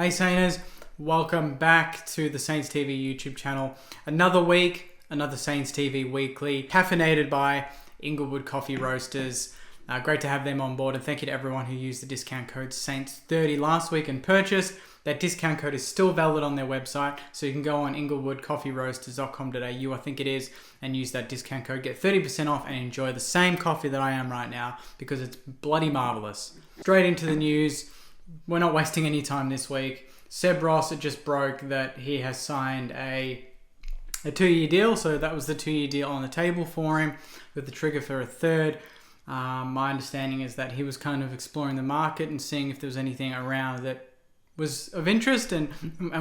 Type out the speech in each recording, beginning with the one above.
Hey Sainers, welcome back to the Saints TV YouTube channel. Another week, another Saints TV weekly, caffeinated by Inglewood Coffee Roasters. Great to have them on board, and thank you to everyone who used the discount code SAINTS30 last week and purchased. That discount code is still valid on their website, so you can go on inglewoodcoffeeroasters.com.au, I think it is, and use that discount code, get 30% off and enjoy the same coffee that I am right now because it's bloody marvelous. Straight into the news. We're not wasting any time this week. Seb Ross, it just broke that he has signed a 2-year deal. So that was the 2-year deal on the table for him with the trigger for a third. My understanding is that he was kind of exploring the market and seeing if there was anything around that was of interest and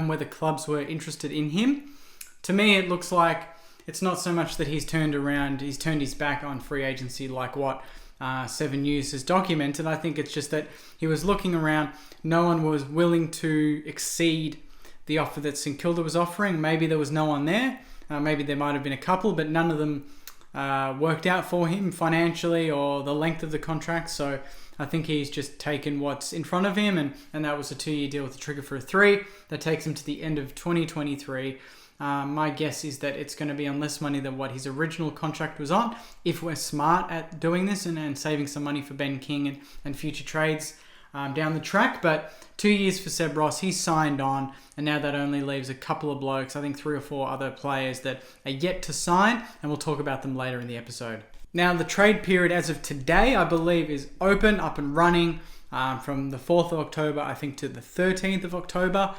whether clubs were interested in him. To me, it looks like it's not so much that he's turned his back on free agency like what 7 News has documented. I think it's just that he was looking around. No one was willing to exceed the offer that St Kilda was offering. Maybe there was no one there. Maybe there might have been a couple, but none of them worked out for him financially or the length of the contract. So I think he's just taken what's in front of him, and that was a 2-year deal with a trigger for a 3. That takes him to the end of 2023. My guess is that it's going to be on less money than what his original contract was on, if we're smart at doing this and saving some money for Ben King and future trades down the track. But 2 years for Seb Ross, he's signed on, and now that only leaves a couple of blokes, I think 3 or 4 other players that are yet to sign, and we'll talk about them later in the episode. Now, the trade period as of today, I believe, is open, up and running from the 4th of October, I think, to the 13th of October.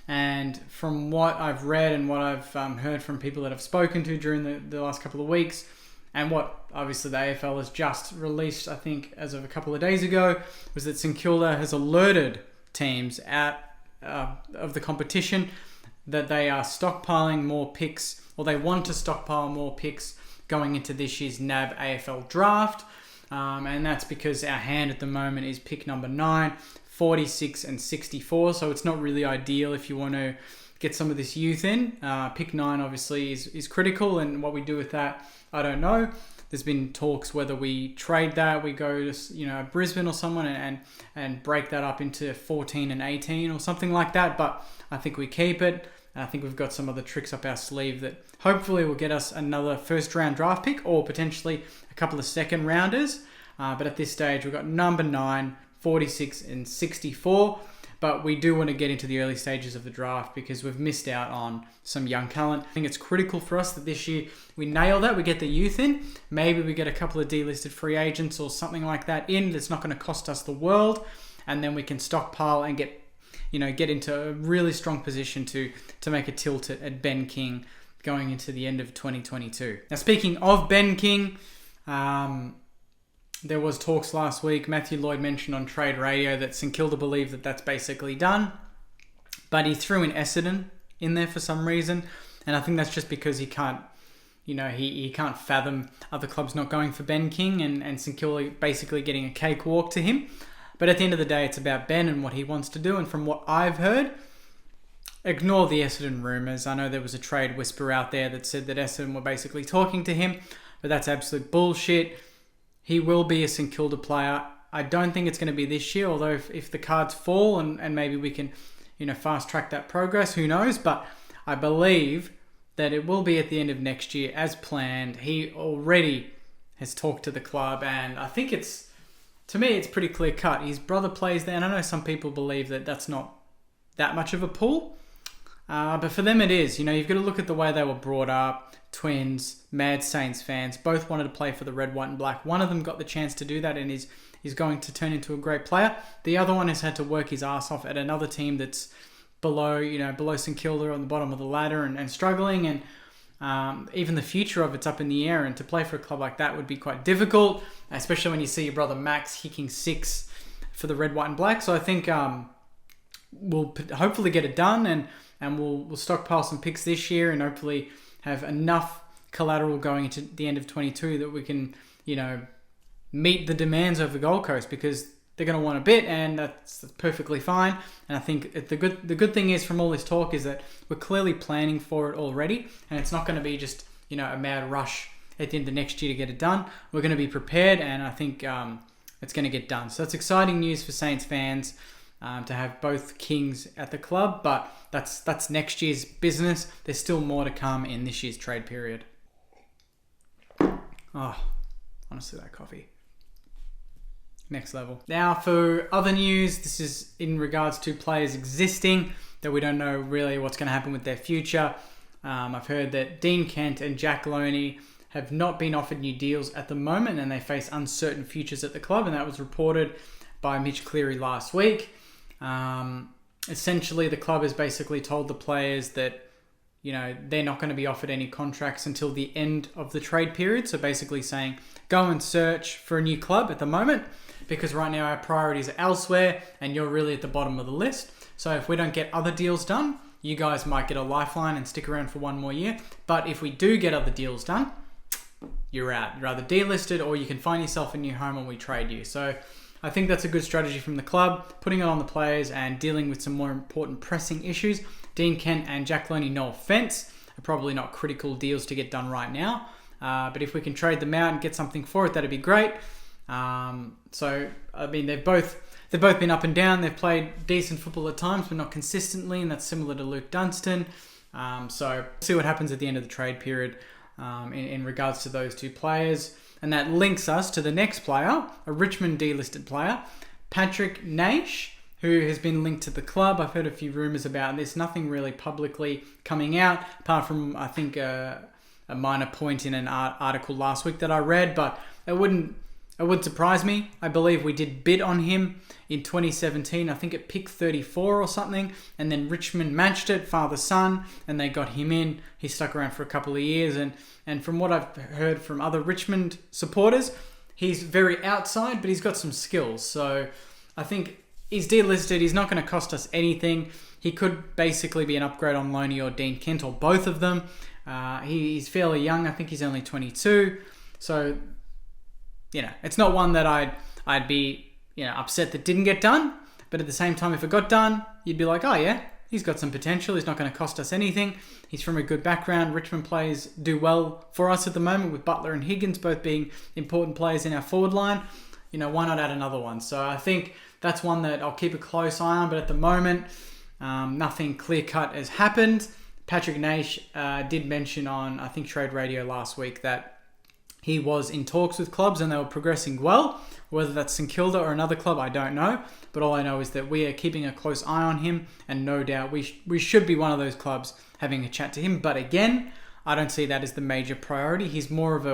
And from what I've read and what I've heard from people that I've spoken to during the last couple of weeks, and what obviously the AFL has just released, I think, as of a couple of days ago, was that St Kilda has alerted teams of the competition that they are stockpiling more picks, or they want to stockpile more picks going into this year's NAB AFL draft. And that's because our hand at the moment is pick number 9, 46 and 64, so it's not really ideal if you want to get some of this youth in. Pick 9 obviously is critical, and what we do with that, I don't know. There's been talks whether we trade that, we go to Brisbane or someone and break that up into 14 and 18 or something like that, but I think we keep it. I think we've got some other tricks up our sleeve that hopefully will get us another first round draft pick or potentially a couple of second rounders. But at this stage, we've got number 9, 46 and 64. But we do want to get into the early stages of the draft because we've missed out on some young talent. I think it's critical for us that this year we nail that. We get the youth in. Maybe we get a couple of delisted free agents or something like that in. That's not going to cost us the world. And then we can stockpile and get into a really strong position to make a tilt at Ben King going into the end of 2022. Now, speaking of Ben King, there was talks last week. Matthew Lloyd mentioned on Trade Radio that St Kilda believe that that's basically done. But he threw in Essendon in there for some reason. And I think that's just because he can't, he can't fathom other clubs not going for Ben King and St Kilda basically getting a cakewalk to him. But at the end of the day, it's about Ben and what he wants to do. And from what I've heard, ignore the Essendon rumours. I know there was a trade whisper out there that said that Essendon were basically talking to him. But that's absolute bullshit. He will be a St Kilda player. I don't think it's going to be this year, although if the cards fall and maybe we can, fast track that progress, who knows? But I believe that it will be at the end of next year as planned. He already has talked to the club, and I think to me, it's pretty clear cut. His brother plays there, and I know some people believe that that's not that much of a pull. But for them it is. You've got to look at the way they were brought up. Twins, mad Saints fans, both wanted to play for the red, white and black. One of them got the chance to do that and is going to turn into a great player. The other one has had to work his ass off at another team that's below St Kilda on the bottom of the ladder and struggling. And even the future of it's up in the air. And to play for a club like that would be quite difficult, especially when you see your brother Max kicking 6 for the red, white and black. So I think we'll hopefully get it done and we'll stockpile some picks this year and hopefully have enough collateral going into the end of 22 that we can, meet the demands of the Gold Coast, because they're going to want a bit, and that's perfectly fine. And I think the good thing is from all this talk is that we're clearly planning for it already, and it's not going to be just a mad rush at the end of next year to get it done. We're going to be prepared, and I think it's going to get done. So that's exciting news for Saints fans. to have both kings at the club, but that's next year's business. There's still more to come in this year's trade period. Oh, honestly, that coffee. Next level. Now for other news, this is in regards to players existing that we don't know really what's going to happen with their future. I've heard that Dean Kent and Jack Loney have not been offered new deals at the moment, and they face uncertain futures at the club, and that was reported by Mitch Cleary last week. Essentially, the club has basically told the players that, you know, they're not going to be offered any contracts until the end of the trade period. So basically saying, go and search for a new club at the moment, because right now our priorities are elsewhere and you're really at the bottom of the list. So if we don't get other deals done, you guys might get a lifeline and stick around for one more year. But if we do get other deals done, you're out. You're either delisted or you can find yourself a new home and we trade you. So I think that's a good strategy from the club, putting it on the players and dealing with some more important pressing issues. Dean Kent and Jack Loney, no offense, are probably not critical deals to get done right now. But if we can trade them out and get something for it, that'd be great. So, I mean, they've both been up and down. They've played decent football at times, but not consistently, and that's similar to Luke Dunstan. So, see what happens at the end of the trade period in regards to those two players. And that links us to the next player, a Richmond delisted player, Patrick Nash, who has been linked to the club. I've heard a few rumours about this. Nothing really publicly coming out, apart from, I think, a minor point in an article last week that I read, but it wouldn't surprise me. I believe we did bid on him in 2017. I think at pick 34 or something. And then Richmond matched it, father-son, and they got him in. He stuck around for a couple of years. And from what I've heard from other Richmond supporters, he's very outside, but he's got some skills. So I think he's delisted. He's not going to cost us anything. He could basically be an upgrade on Loney or Dean Kent, or both of them. He's fairly young. I think he's only 22. So, you know, it's not one that I'd be, you know, upset that didn't get done. But at the same time, if it got done, you'd be like, oh yeah, he's got some potential. He's not going to cost us anything. He's from a good background. Richmond players do well for us at the moment, with Butler and Higgins both being important players in our forward line. You know, why not add another one? So I think that's one that I'll keep a close eye on. But at the moment, nothing clear-cut has happened. Patrick Nash did mention on, I think, Trade Radio last week that he was in talks with clubs and they were progressing well. Whether that's St Kilda or another club, I don't know. But all I know is that we are keeping a close eye on him, and no doubt we should be one of those clubs having a chat to him. But again, I don't see that as the major priority. He's more of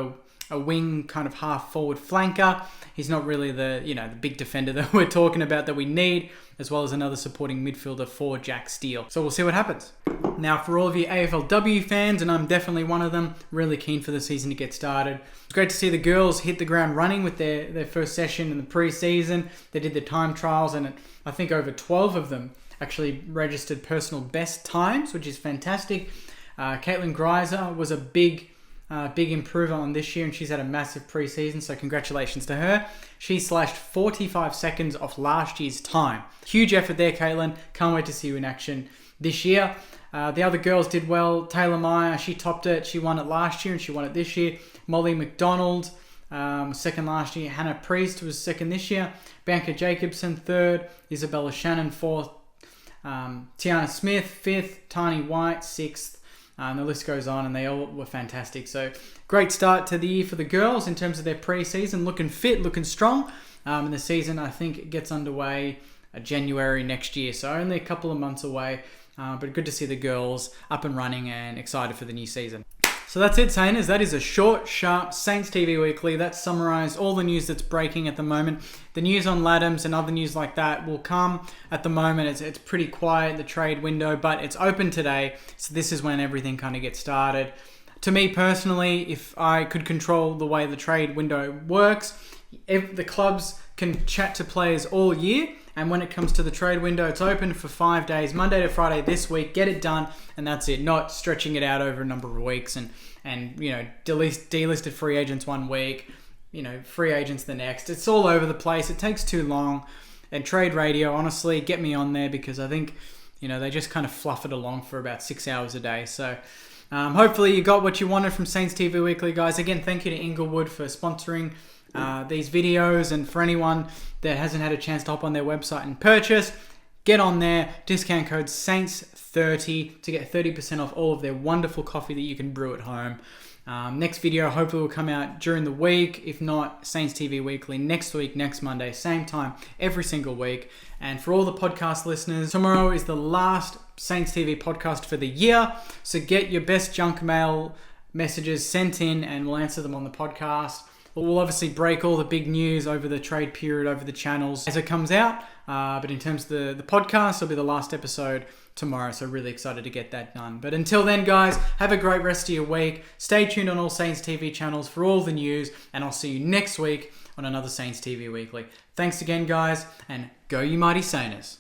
a wing kind of half forward flanker. He's not really the big defender that we're talking about that we need, as well as another supporting midfielder for Jack Steele. So we'll see what happens. Now, for all of you AFLW fans, and I'm definitely one of them, really keen for the season to get started. It's great to see the girls hit the ground running with their first session in the pre-season. They did the time trials, and I think over 12 of them actually registered personal best times, which is fantastic. Caitlin Greiser was a big improver on this year, and she's had a massive pre-season, so congratulations to her. She slashed 45 seconds off last year's time. Huge effort there, Caitlin. Can't wait to see you in action this year. The other girls did well. Taylor Meyer, she topped it. She won it last year and she won it this year. Molly McDonald was second last year. Hannah Priest was second this year. Bianca Jacobson third. Isabella Shannon fourth. Tiana Smith fifth. Tani White sixth. And the list goes on, and they all were fantastic. So great start to the year for the girls in terms of their pre-season. Looking fit, looking strong. And the season, I think, gets underway January next year. So only a couple of months away. But good to see the girls up and running and excited for the new season. So that's it, Saints. That is a short, sharp Saints TV Weekly. That summarised all the news that's breaking at the moment. The news on Laddams and other news like that will come. At the moment, it's pretty quiet, the trade window, but it's open today. So this is when everything kind of gets started. To me personally, if I could control the way the trade window works, if the clubs can chat to players all year, and when it comes to the trade window, it's open for 5 days, Monday to Friday this week. Get it done, and that's it. Not stretching it out over a number of weeks and delisted free agents 1 week, free agents the next. It's all over the place. It takes too long. And Trade Radio, honestly, get me on there, because I think, they just kind of fluff it along for about 6 hours a day. So hopefully you got what you wanted from Saints TV Weekly, guys. Again, thank you to Inglewood for sponsoring these videos, and for anyone that hasn't had a chance to hop on their website and purchase, get on there. Discount code SAINTS30 to get 30% off all of their wonderful coffee that you can brew at home. Next video hopefully will come out during the week. If not, Saints TV Weekly next week, next Monday, same time, every single week. And for all the podcast listeners, tomorrow is the last Saints TV podcast for the year. So get your best junk mail messages sent in and we'll answer them on the podcast. We'll obviously break all the big news over the trade period, over the channels as it comes out. But in terms of the podcast, it'll be the last episode tomorrow. So really excited to get that done. But until then, guys, have a great rest of your week. Stay tuned on all Saints TV channels for all the news. And I'll see you next week on another Saints TV Weekly. Thanks again, guys, and go you mighty Sainers.